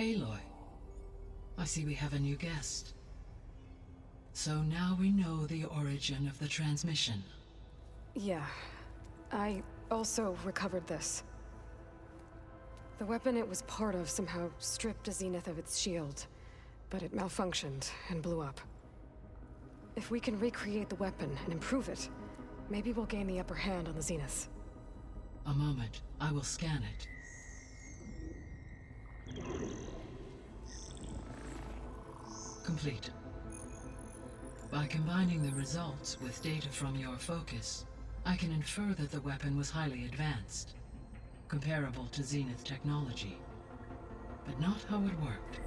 Aloy, I see we have a new guest. So now we know the origin of the transmission. Yeah. I also recovered this. The weapon it was part of somehow stripped Zenith of its shield, but it malfunctioned and blew up. If we can recreate the weapon and improve it, maybe we'll gain the upper hand on the Zeniths. A moment, I will scan it. Complete. By combining the results with data from your focus, I can infer that the weapon was highly advanced, comparable to Zenith technology, but not how it worked.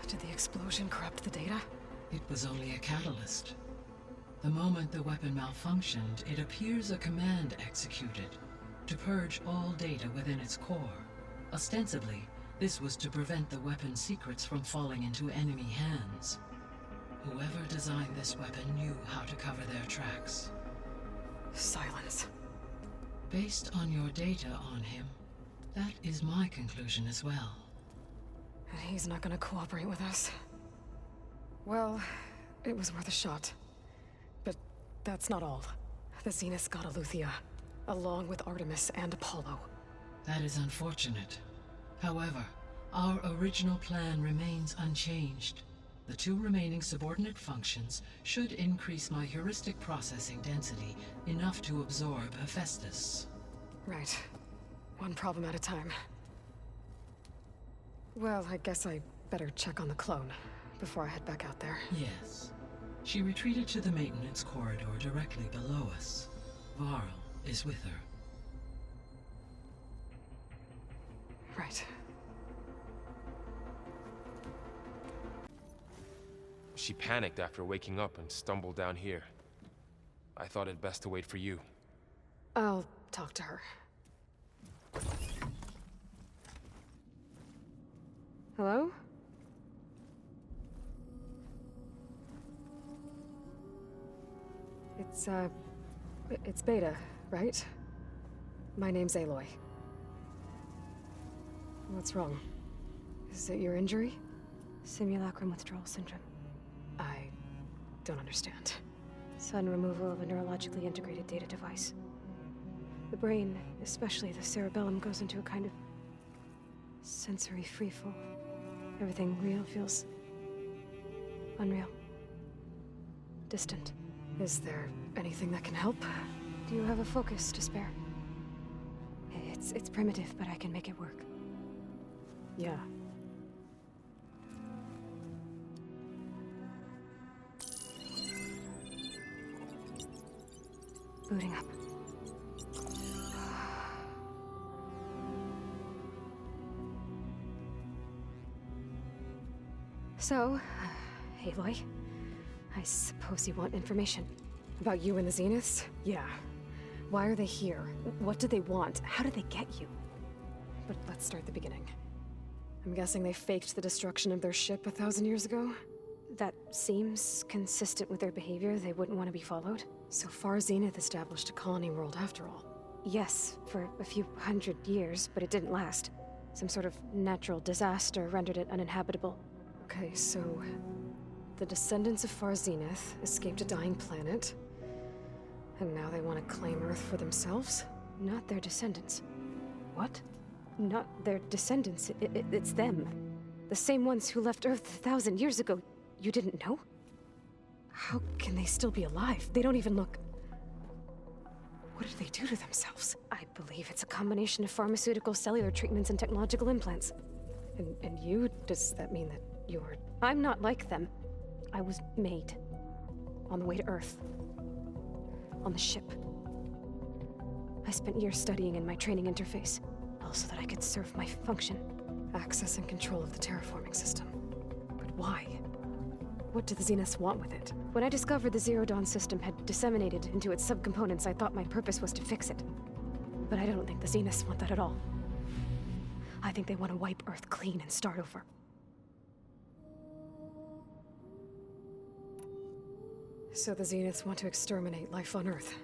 Did the explosion corrupt the data? It was only a catalyst. The moment the weapon malfunctioned, it appears a command executed to purge all data within its core. Ostensibly, this was to prevent the weapon's secrets from falling into enemy hands. Whoever designed this weapon knew how to cover their tracks. Silence. Based on your data on him, that is my conclusion as well. And he's not gonna cooperate with us. Well, it was worth a shot. But that's not all. The Zeniths got Aletheia, along with Artemis and Apollo. That is unfortunate. However, our original plan remains unchanged. The two remaining subordinate functions should increase my heuristic processing density enough to absorb Hephaestus. Right. One problem at a time. Well, I guess I better check on the clone before I head back out there. Yes. She retreated to the maintenance corridor directly below us. Varl is with her. Right. She panicked after waking up and stumbled down here. I thought it best to wait for you. I'll talk to her. Hello? It's Beta, right? My name's Aloy. What's wrong? Is it your injury? Simulacrum withdrawal syndrome. I don't understand. Sudden removal of a neurologically integrated data device. The brain, especially the cerebellum, goes into a kind of sensory freefall. Everything real feels unreal. Distant. Is there anything that can help? Do you have a focus to spare? It's primitive, but I can make it work. Yeah. Booting up. So, Aloy, I suppose you want information. About you and the Zeniths? Yeah. Why are they here? What do they want? How did they get you? But let's start the beginning. I'm guessing they faked the destruction of their ship 1,000 years ago? That seems consistent with their behavior. They wouldn't want to be followed. So far, Zenith established a colony world after all. Yes, for a few hundred years, but it didn't last. Some sort of natural disaster rendered it uninhabitable. Okay, so the descendants of Far Zenith escaped a dying planet, and now they want to claim Earth for themselves? Not their descendants. What? Not their descendants. It's them. The same ones who left Earth 1,000 years ago. You didn't know? How can they still be alive? They don't even look... What did they do to themselves? I believe it's a combination of pharmaceutical, cellular treatments, and technological implants. And you? Does that mean that you're... I'm not like them. I was made. On the way to Earth. On the ship. I spent years studying in my training interface, all so that I could serve my function. Access and control of the terraforming system. But why? What do the Zeniths want with it? When I discovered the Zero Dawn system had disseminated into its subcomponents, I thought my purpose was to fix it. But I don't think the Zeniths want that at all. I think they want to wipe Earth clean and start over. So the Zeniths want to exterminate life on Earth.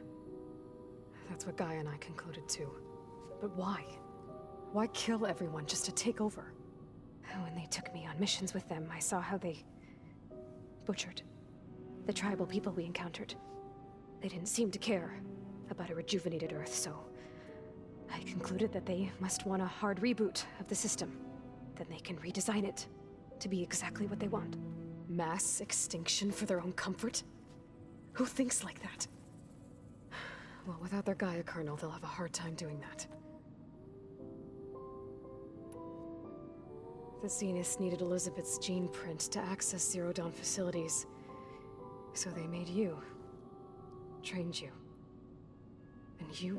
That's what Gaia and I concluded too. But why? Why kill everyone just to take over? When they took me on missions with them, I saw how they butchered the tribal people we encountered. They didn't seem to care about a rejuvenated Earth, so I concluded that they must want a hard reboot of the system. Then they can redesign it to be exactly what they want. Mass extinction for their own comfort? Who thinks like that? Well, without their Gaia kernel, they'll have a hard time doing that. The Zeniths needed Elizabeth's gene print to access Zero Dawn facilities. So they made you. Trained you. And you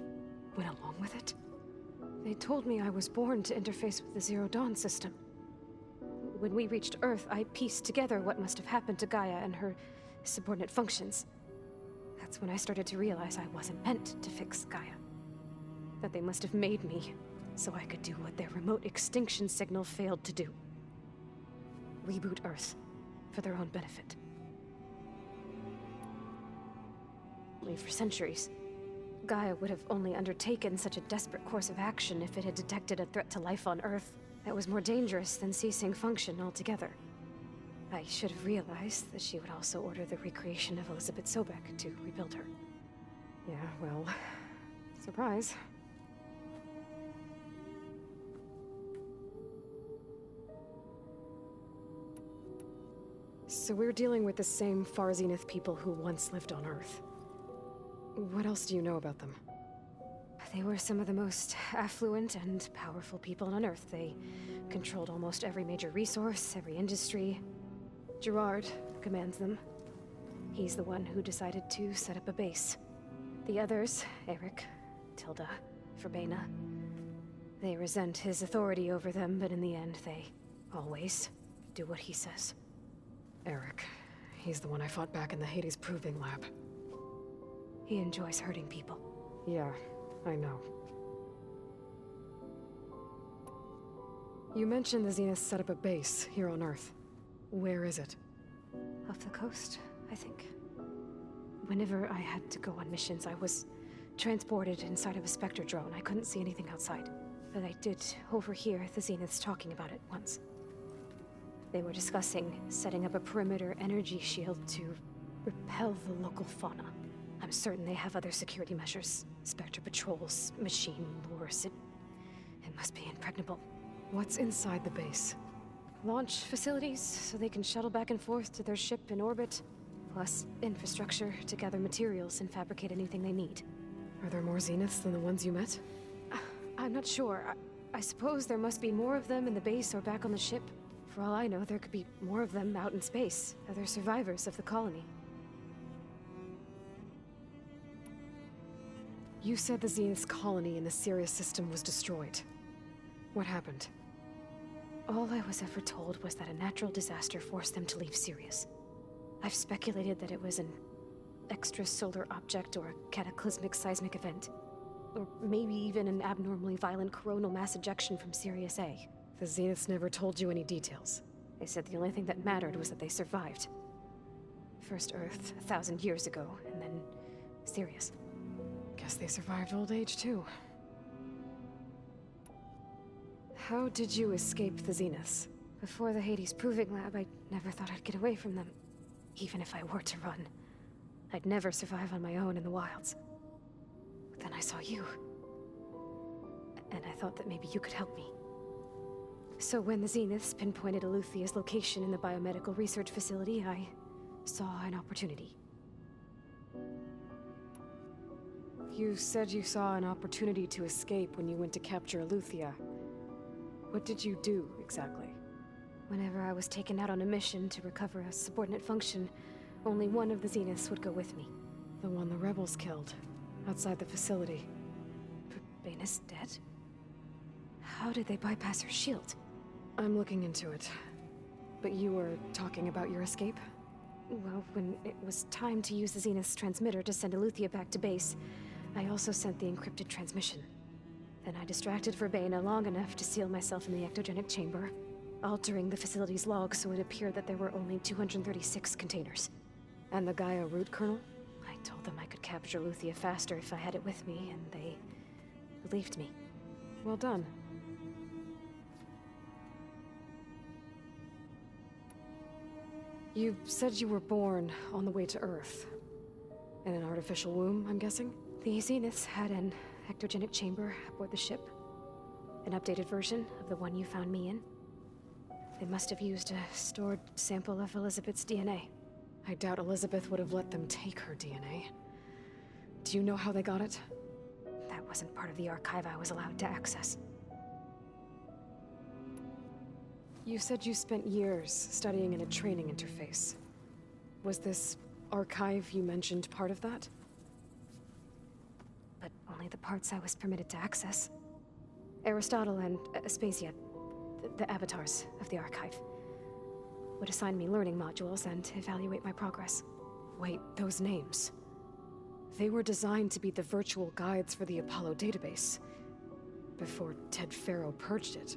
went along with it? They told me I was born to interface with the Zero Dawn system. When we reached Earth, I pieced together what must have happened to Gaia and her subordinate functions. That's when I started to realize I wasn't meant to fix Gaia. That they must have made me so I could do what their remote extinction signal failed to do. Reboot Earth for their own benefit. For centuries, Gaia would have only undertaken such a desperate course of action if it had detected a threat to life on Earth that was more dangerous than ceasing function altogether. I should have realized that she would also order the recreation of Elizabeth Sobek to rebuild her. Yeah, well, surprise. So we're dealing with the same Far Zenith people who once lived on Earth. What else do you know about them? They were some of the most affluent and powerful people on Earth. They controlled almost every major resource, every industry. Gerard commands them. He's the one who decided to set up a base. The others, Eric, Tilda, Verbena, they resent his authority over them, but in the end, they always do what he says. Eric. He's the one I fought back in the Hades Proving Lab. He enjoys hurting people. Yeah, I know. You mentioned the Zeniths set up a base here on Earth. Where is it? Off the coast, I think. Whenever I had to go on missions, I was transported inside of a Spectre drone. I couldn't see anything outside. But I did overhear the Zeniths talking about it once. They were discussing setting up a perimeter energy shield to repel the local fauna. I'm certain they have other security measures. Spectre patrols, machine lures. It must be impregnable. What's inside the base? Launch facilities, so they can shuttle back and forth to their ship in orbit. Plus, infrastructure to gather materials and fabricate anything they need. Are there more Zeniths than the ones you met? I'm not sure. I suppose there must be more of them in the base or back on the ship. For all I know, there could be more of them out in space. Other survivors of the colony. You said the Zenith's colony in the Sirius system was destroyed. What happened? All I was ever told was that a natural disaster forced them to leave Sirius. I've speculated that it was an extrasolar object or a cataclysmic seismic event. Or maybe even an abnormally violent coronal mass ejection from Sirius A. The Zeniths never told you any details. They said the only thing that mattered was that they survived. First Earth, 1,000 years ago, and then Sirius. Guess they survived old age, too. How did you escape the Zeniths? Before the Hades Proving Lab, I never thought I'd get away from them. Even if I were to run, I'd never survive on my own in the wilds. But then I saw you. And I thought that maybe you could help me. So when the Zeniths pinpointed Eluthia's location in the biomedical research facility, I saw an opportunity. You said you saw an opportunity to escape when you went to capture Eluthia. What did you do, exactly? Whenever I was taken out on a mission to recover a subordinate function, only one of the Zeniths would go with me. The one the rebels killed, outside the facility. Verbana's dead? How did they bypass her shield? I'm looking into it. But you were talking about your escape? Well, when it was time to use the Zenith's transmitter to send Eluthia back to base, I also sent the encrypted transmission. Then I distracted Verbena long enough to seal myself in the ectogenic chamber, altering the facility's log so it appeared that there were only 236 containers. And the Gaia root kernel? I told them I could capture Eluthia faster if I had it with me, and they believed me. Well done. You said you were born on the way to Earth. In an artificial womb, I'm guessing? The Zeniths had an ectogenic chamber aboard the ship. An updated version of the one you found me in. They must have used a stored sample of Elizabeth's DNA. I doubt Elizabeth would have let them take her DNA. Do you know how they got it? That wasn't part of the archive I was allowed to access. You said you spent years studying in a training interface. Was this archive you mentioned part of that? But only the parts I was permitted to access. Aristotle and Aspasia, the avatars of the archive, would assign me learning modules and evaluate my progress. Wait, those names. They were designed to be the virtual guides for the Apollo database. Before Ted Faro purged it.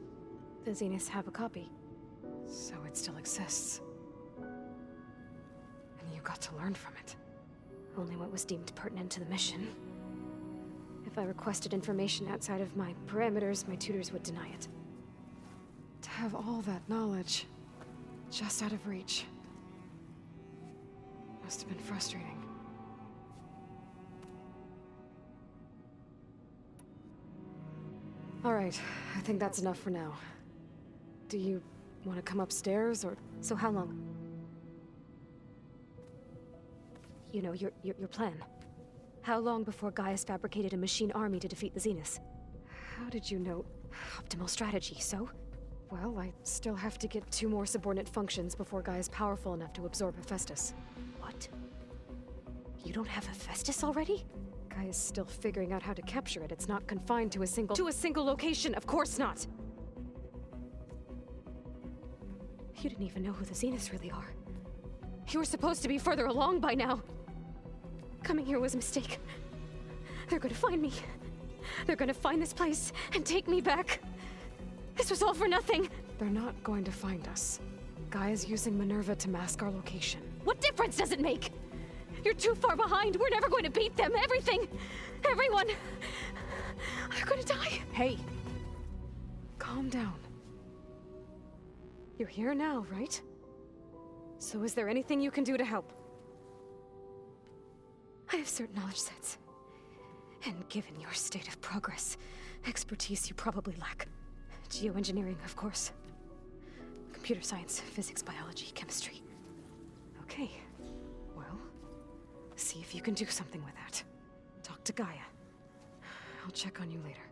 The Zeniths have a copy. So it still exists. And you got to learn from it. Only what was deemed pertinent to the mission. If I requested information outside of my parameters, my tutors would deny it. To have all that knowledge, just out of reach. Must have been frustrating. All right, I think that's enough for now. Do you want to come upstairs, or...? So how long? You know, your plan. How long before Gaia's fabricated a machine army to defeat the Zeniths? How did you know? Optimal strategy, so? Well, I still have to get 2 more subordinate functions before Gaia's powerful enough to absorb Hephaestus. What? You don't have Hephaestus already? Gaia's still figuring out how to capture it. It's not confined to a single... To a single location! Of course not! You didn't even know who the Zeniths really are. You were supposed to be further along by now! Coming here was a mistake. They're gonna find me. They're gonna find this place and take me back. This was all for nothing! They're not going to find us. Gaia's using Minerva to mask our location. What difference does it make? You're too far behind. We're never going to beat them. Everything, everyone, they're gonna die. Hey! Calm down. You're here now, right? So is there anything you can do to help? I have certain knowledge sets. And given your state of progress, expertise you probably lack. Geoengineering, of course. Computer science, physics, biology, chemistry. Okay. Well, see if you can do something with that. Talk to Gaia. I'll check on you later.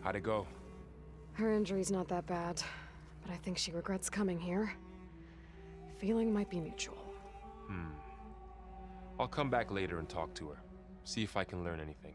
How'd it go? Her injury's not that bad, but I think she regrets coming here. Feeling might be mutual. I'll come back later and talk to her. See if I can learn anything.